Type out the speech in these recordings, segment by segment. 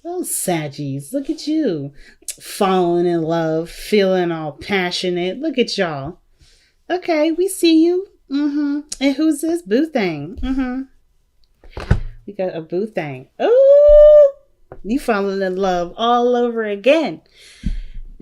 Oh, Saggies, look at you. Falling in love, feeling all passionate. Look at y'all. Okay, we see you. Mm-hmm. And who's this? Boo Thing. Mm-hmm. We got a Boo Thing. Oh, you falling in love all over again.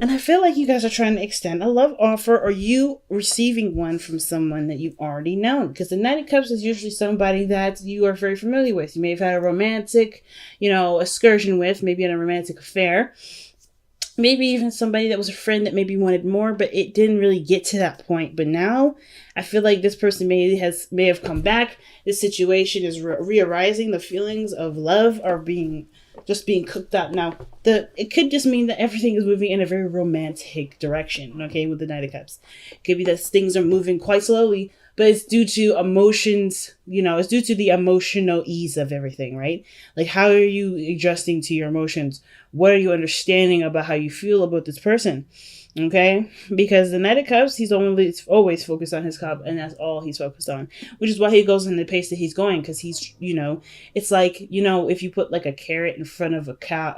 And I feel like you guys are trying to extend a love offer, or you receiving one from someone that you've already known. Because the Knight of Cups is usually somebody that you are very familiar with. You may have had a romantic, excursion with, maybe in a romantic affair. Maybe even somebody that was a friend that maybe wanted more, but it didn't really get to that point. But now I feel like this person may have come back. This situation is re-arising. The feelings of love are being cooked up. Now, it could just mean that everything is moving in a very romantic direction, okay, with the Knight of Cups. It could be that things are moving quite slowly, but it's due to emotions, it's due to the emotional ease of everything, right? Like, how are you adjusting to your emotions? What are you understanding about how you feel about this person? Okay, because the Knight of Cups, he's always focused on his cup, and that's all he's focused on, which is why he goes in the pace that he's going. Because he's, it's like, if you put like a carrot in front of a pig,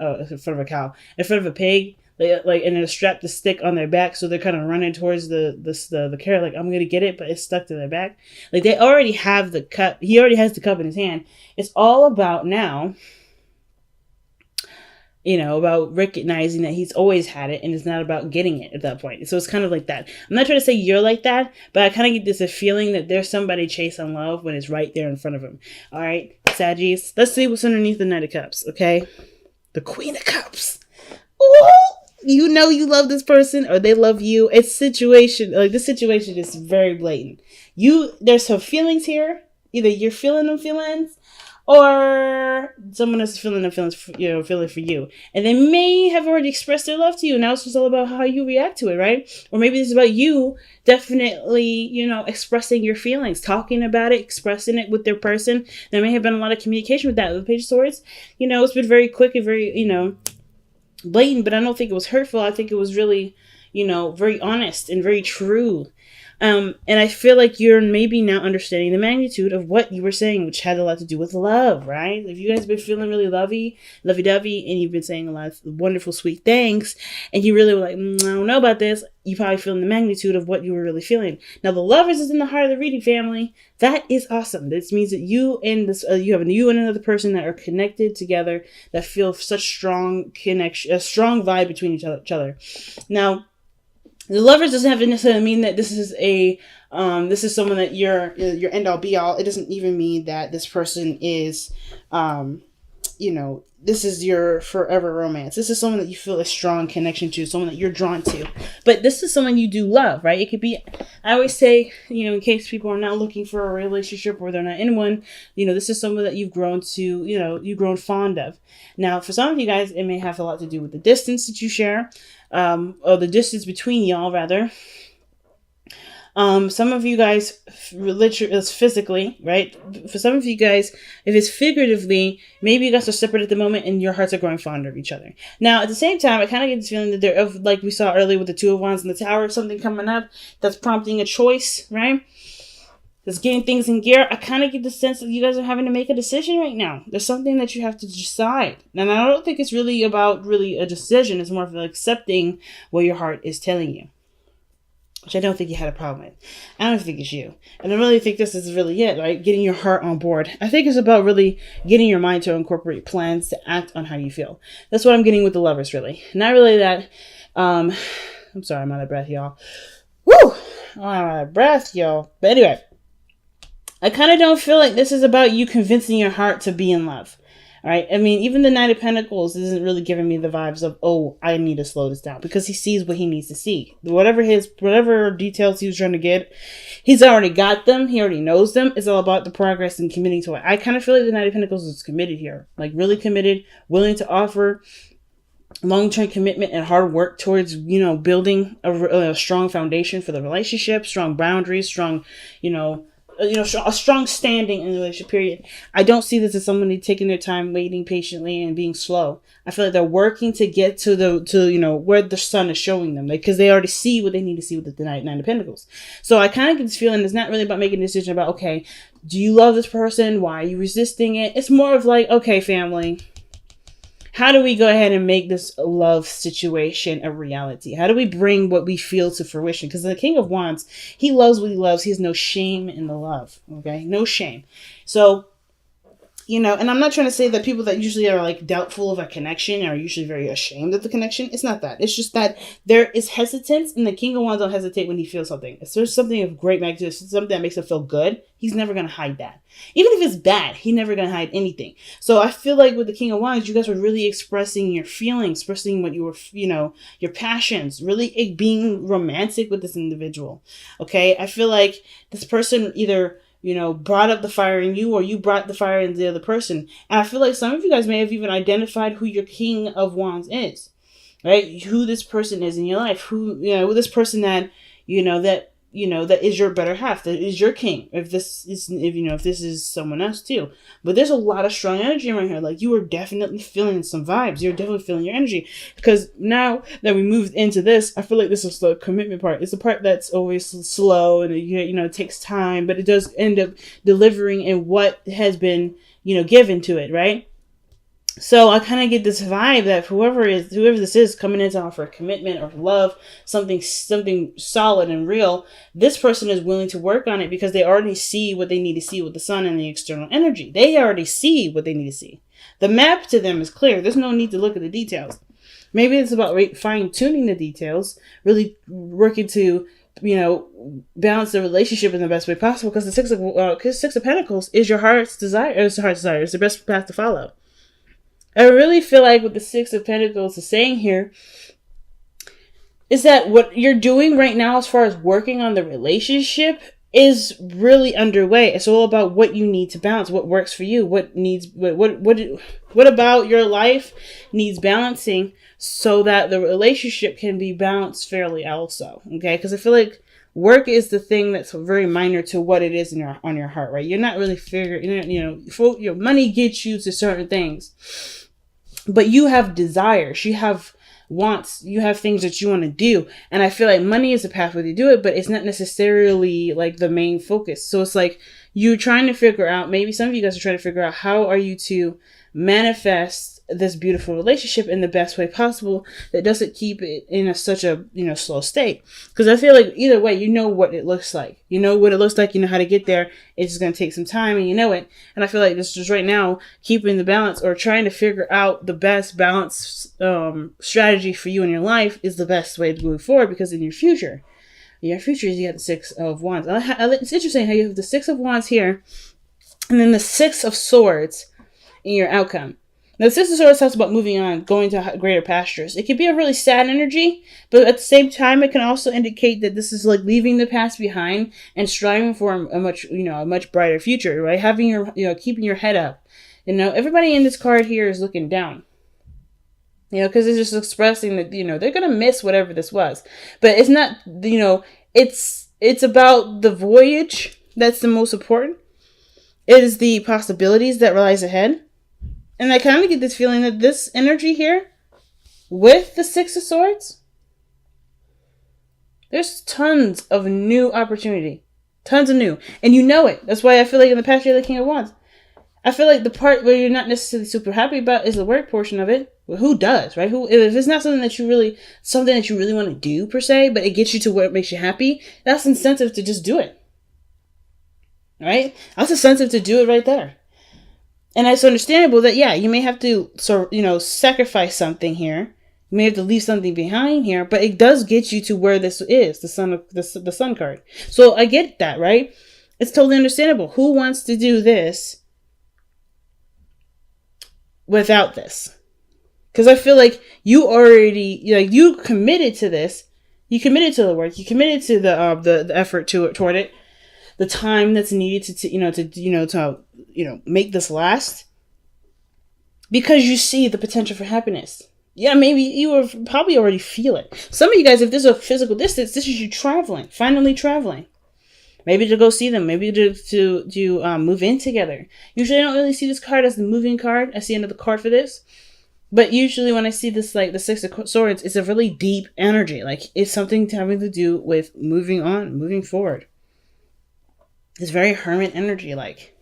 and they're strapped the stick on their back, so they're kind of running towards the carrot, like, I'm gonna get it, but it's stuck to their back. Like, they already have the cup. He already has the cup in his hand. It's all about now. About recognizing that he's always had it, and it's not about getting it at that point. So it's kind of like that. I'm not trying to say you're like that, but I kind of get a feeling that there's somebody chasing love when it's right there in front of him. All right, Saggies, let's see what's underneath the Knight of Cups, okay? The Queen of Cups. Ooh, you love this person, or they love you. This situation is very blatant. There's some feelings here. Either you're feeling them feelings, or someone else is feeling them feelings, feeling for you. And they may have already expressed their love to you. Now it's just all about how you react to it, right? Or maybe it's about you definitely, expressing your feelings, talking about it, expressing it with their person. There may have been a lot of communication with that. With the Page of Swords, it's been very quick and very, blatant, but I don't think it was hurtful. I think it was really, very honest and very true. And I feel like you're maybe now understanding the magnitude of what you were saying, which had a lot to do with love, right? If you guys have been feeling really lovey-dovey, and you've been saying a lot of wonderful, sweet things, and you really were like, I don't know about this, you probably feeling the magnitude of what you were really feeling. Now, the Lovers is in the heart of the reading, family. That is awesome. This means that you and another person that are connected together, that feel such strong connection, a strong vibe between each other. Now, the Lovers doesn't have to necessarily mean that this is someone that you're end all be all. It doesn't even mean that this person is, this is your forever romance. This is someone that you feel a strong connection to, someone that you're drawn to. But this is someone you do love, right? It could be, I always say, in case people are not looking for a relationship or they're not in one, this is someone that you've grown to, you've grown fond of. Now, for some of you guys, it may have a lot to do with the distance that you share, or the distance between y'all, rather. Some of you guys, literally, physically, right? For some of you guys, if it's figuratively, maybe you guys are separate at the moment and your hearts are growing fonder of each other. Now, at the same time, I kind of get this feeling that like we saw earlier with the Two of Wands in the Tower, something coming up that's prompting a choice, right? That's getting things in gear. I kind of get the sense that you guys are having to make a decision right now. There's something that you have to decide. And I don't think it's really about a decision. It's more of like accepting what your heart is telling you, which I don't think you had a problem with. I don't think it's you. And I really think this is really it, right? Getting your heart on board. I think it's about really getting your mind to incorporate plans to act on how you feel. That's what I'm getting with the Lovers, really. Not really that, I'm sorry, I'm out of breath, y'all. Woo! I'm out of breath, y'all. But anyway, I kind of don't feel like this is about you convincing your heart to be in love. All right. I mean, even the Knight of Pentacles isn't really giving me the vibes of, oh, I need to slow this down, because he sees what he needs to see. Whatever details he was trying to get, he's already got them. He already knows them. It's all about the progress and committing to it. I kind of feel like the Knight of Pentacles is committed here, like really committed, willing to offer long-term commitment and hard work towards, building a strong foundation for the relationship, strong boundaries, strong, a strong standing in the relationship, period. I don't see this as somebody taking their time, waiting patiently and being slow. I feel like they're working to get to where the sun is showing them, because they already see what they need to see with the Nine of Pentacles. So I kind of get this feeling it's not really about making a decision about, okay, do you love this person? Why are you resisting it? It's more of like, okay, family, how do we go ahead and make this love situation a reality? How do we bring what we feel to fruition? Because the King of Wands, he loves what he loves. He has no shame in the love. Okay, no shame. So, and I'm not trying to say that people that usually are like doubtful of a connection are usually very ashamed of the connection. It's not that. It's just that there is hesitance, and the King of Wands don't hesitate when he feels something. If there's something of great magnitude, something that makes him feel good, he's never going to hide that. Even if it's bad, he's never going to hide anything. So I feel like with the King of Wands, you guys were really expressing your feelings, expressing what you were, your passions, really being romantic with this individual. Okay. I feel like this person either brought up the fire in you, or you brought the fire in the other person. And I feel like some of you guys may have even identified who your King of Wands is, right? Who this person is in your life, who this person that that is your better half, that is your king. If this is someone else too. But there's a lot of strong energy right here. Like, you are definitely feeling some vibes. You're definitely feeling your energy. Because now that we moved into this, I feel like this is the commitment part. It's the part that's always slow, and it takes time, but it does end up delivering in what has been, given to it, right? So I kind of get this vibe that whoever this is coming in to offer commitment or love, something solid and real, this person is willing to work on it because they already see what they need to see with the sun and the external energy. They already see what they need to see. The map to them is clear. There's no need to look at the details. Maybe it's about fine-tuning the details, really working to balance the relationship in the best way possible, because the Six of Pentacles is your heart's desire. It's the best path to follow. I really feel like what the Six of Pentacles is saying here is that what you're doing right now as far as working on the relationship is really underway. It's all about what you need to balance, what works for you, what about your life needs balancing so that the relationship can be balanced fairly also. Okay? Because I feel like work is the thing that's very minor to what it is on your heart, right? You're not really figuring, your money gets you to certain things. But you have desires, you have wants, you have things that you want to do. And I feel like money is a pathway to do it, but it's not necessarily like the main focus. So it's like you're trying to figure out, maybe some of you guys are trying to figure out, how are you to manifest this beautiful relationship in the best way possible that doesn't keep it in such a slow state. Because I feel like either way, what it looks like. You know what it looks like, you know how to get there. It's just going to take some time, and you know it. And I feel like this is right now, keeping the balance or trying to figure out the best balance strategy for you in your life is the best way to move forward, because in your future you have the Six of Wands. It's interesting how you have the Six of Wands here and then the Six of Swords in your outcome. Now, the Six of Swords talks about moving on, going to greater pastures. It can be a really sad energy, but at the same time, it can also indicate that this is like leaving the past behind and striving for a much brighter future, right? Having keeping your head up. Everybody in this card here is looking down. Because it's just expressing that, they're going to miss whatever this was. But it's not, it's about the voyage that's the most important. It is the possibilities that lies ahead. And I kind of get this feeling that this energy here, with the Six of Swords, there's tons of new opportunity. Tons of new. And you know it. That's why I feel like in the past you're the King of Wands. I feel like the part where you're not necessarily super happy about is the work portion of it. Well, who does, right? If it's not something that you really want to do per se, but it gets you to where it makes you happy, that's incentive to just do it. Right? That's incentive to do it right there. And it's understandable that, you may have to, sacrifice something here. You may have to leave something behind here, but it does get you to where this is, the sun card. So I get that, right? It's totally understandable. Who wants to do this without this? Because I feel like you already, you committed to this. You committed to the work. You committed to the effort toward it. The time that's needed to make this last, because you see the potential for happiness. Yeah, maybe you will probably already feel it. Some of you guys, if there's a physical distance, this is you traveling, finally traveling. Maybe to go see them, maybe to move in together. Usually I don't really see this card as the moving card. I see another card for this. But usually when I see this, like the Six of Swords, it's a really deep energy. Like it's something having to do with moving on, moving forward. It's very hermit energy, like.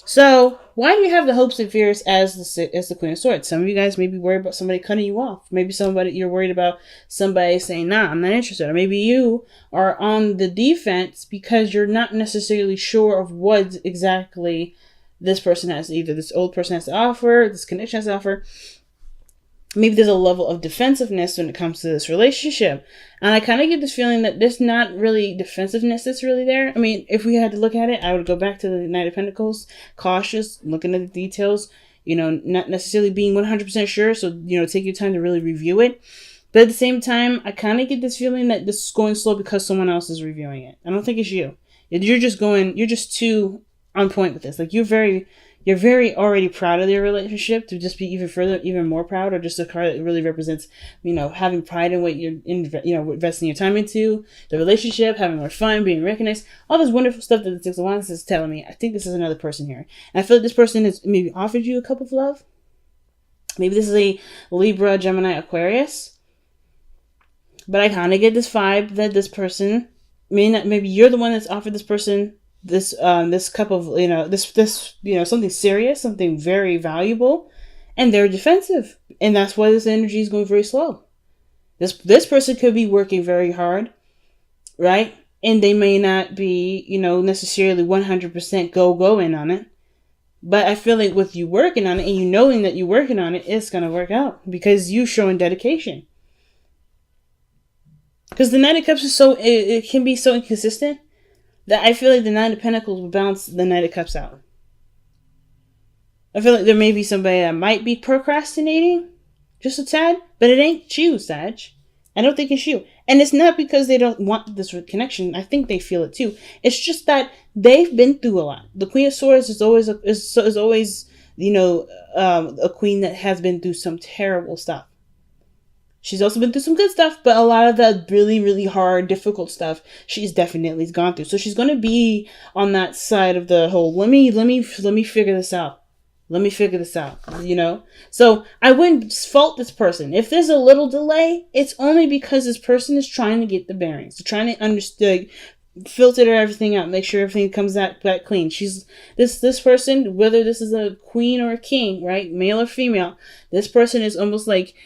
So why do you have the hopes and fears as the Queen of Swords? Some of you guys may be worried about somebody cutting you off. Maybe you're worried about somebody saying, "Nah, I'm not interested." Or maybe you are on the defense because you're not necessarily sure of what exactly this person has, either this old person has to offer, this connection has to offer. Maybe there's a level of defensiveness when it comes to this relationship. And I kind of get this feeling that there's not really defensiveness that's really there. I mean, if we had to look at it, I would go back to the Knight of Pentacles, cautious, looking at the details, not necessarily being 100% sure. So, take your time to really review it. But at the same time, I kind of get this feeling that this is going slow because someone else is reviewing it. I don't think it's you. You're just too on point with this. Like, you're very already proud of your relationship to just be even more proud, or just a card that really represents, having pride in what you're investing your time into, the relationship, having more fun, being recognized, all this wonderful stuff that the Six of Wands is telling me. I think this is another person here. And I feel like this person has maybe offered you a cup of love. Maybe this is a Libra, Gemini, Aquarius. But I kind of get this vibe that this person, maybe you're the one that's offered this person this cup of, something serious, something very valuable, and they're defensive. And that's why this energy is going very slow. This person could be working very hard, right? And they may not be, necessarily 100% go in on it. But I feel like with you working on it and you knowing that you're working on it, it's going to work out because you're showing dedication. Because the Knight of Cups is it can be so inconsistent that I feel like the Nine of Pentacles will balance the Knight of Cups out. I feel like there may be somebody that might be procrastinating just a tad, but it ain't you, Sag. I don't think it's you. And it's not because they don't want this connection. I think they feel it too. It's just that they've been through a lot. The Queen of Swords is always a queen that has been through some terrible stuff. She's also been through some good stuff, but a lot of the really, really hard, difficult stuff she's definitely gone through. So she's going to be on that side of the whole, let me figure this out. Let me figure this out, So I wouldn't fault this person. If there's a little delay, it's only because this person is trying to get the bearings. They're trying to understand, filter everything out, make sure everything comes out back clean. She's this person, whether this is a queen or a king, right? Male or female, this person is almost like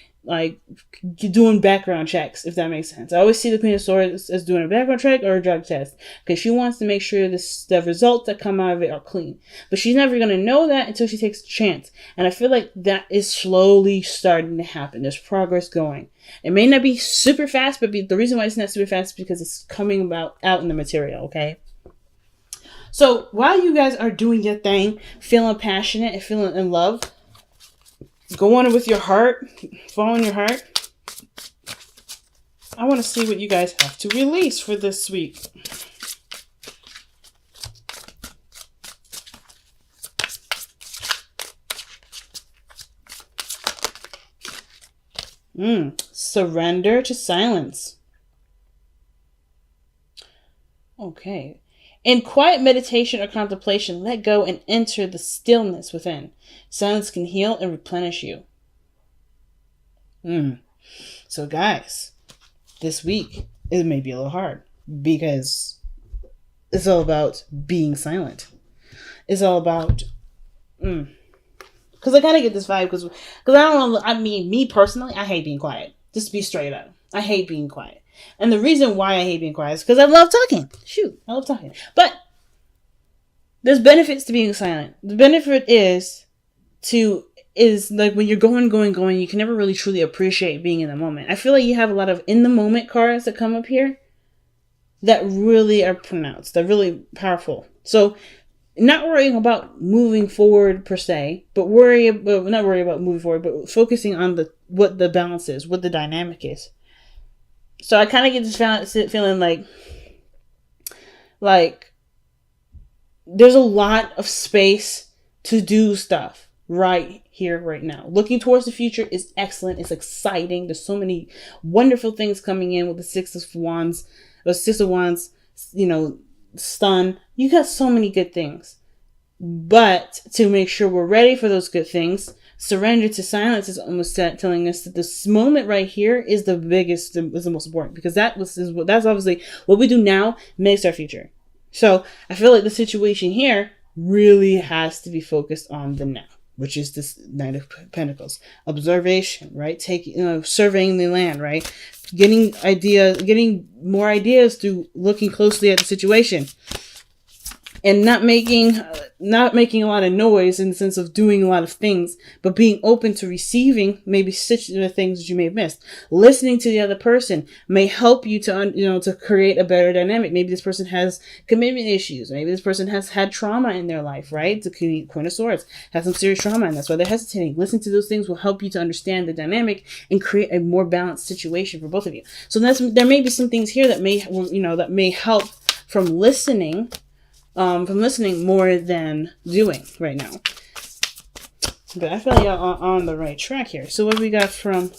doing background checks, if that makes sense. I always see the Queen of Swords as doing a background check or a drug test because she wants to make sure the results that come out of it are clean. But she's never going to know that until she takes a chance. And I feel like that is slowly starting to happen. There's progress going. It may not be super fast, but the reason why it's not super fast is because it's coming out in the material, okay? So while you guys are doing your thing, feeling passionate and feeling in love, go on it with your heart. Following your heart. I want to see what you guys have to release for this week. Surrender to silence. Okay. In quiet meditation or contemplation, let go and enter the stillness within. Silence can heal and replenish you. So guys, this week, it may be a little hard because it's all about being silent. It's all about, because I kind of get this vibe because I don't know, me personally, I hate being quiet. Just to be straight up. I hate being quiet. And the reason why I hate being quiet is because I love talking. I love talking. But there's benefits to being silent. The benefit is like when you're going, you can never really truly appreciate being in the moment. I feel like you have a lot of in the moment cards that come up here that really are pronounced. They're really powerful. So not worrying about moving forward per se, but not worry about moving forward, but focusing on what the balance is, what the dynamic is. So I kind of get this feeling like there's a lot of space to do stuff right here, right now. Looking towards the future is excellent. It's exciting. There's so many wonderful things coming in with the Six of Wands, stun. You got so many good things. But to make sure we're ready for those good things, surrender to silence is almost telling us that this moment right here is the biggest, is the most important, because that's obviously what we do now makes our future. So I feel like the situation here really has to be focused on the now, which is this Knight of Pentacles. Observation, right? Surveying the land, right? Getting more ideas through looking closely at the situation. And not making a lot of noise in the sense of doing a lot of things, but being open to receiving maybe the things that you may have missed. Listening to the other person may help you to create a better dynamic. Maybe this person has commitment issues. Maybe this person has had trauma in their life, right? The Queen of Swords has some serious trauma, and that's why they're hesitating. Listening to those things will help you to understand the dynamic and create a more balanced situation for both of you. So there may be some things here that may help from listening more than doing right now. But I feel like y'all are on the right track here. So what we got from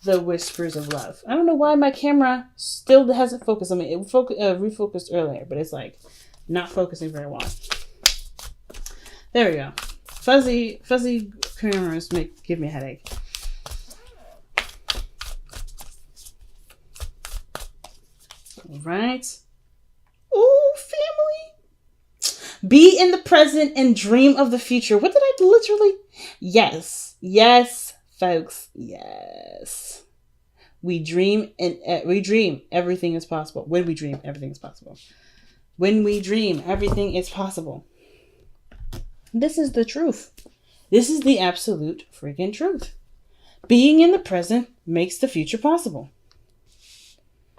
the Whispers of Love? I don't know why my camera still hasn't focused on me. It refocused earlier, but it's like not focusing very well. There we go. Fuzzy cameras give me a headache. All right. Ooh, family. Be in the present and dream of the future. What did I literally? Yes, folks. Yes. We dream everything is possible. When we dream, everything is possible. When we dream, everything is possible. This is the truth. This is the absolute freaking truth. Being in the present makes the future possible.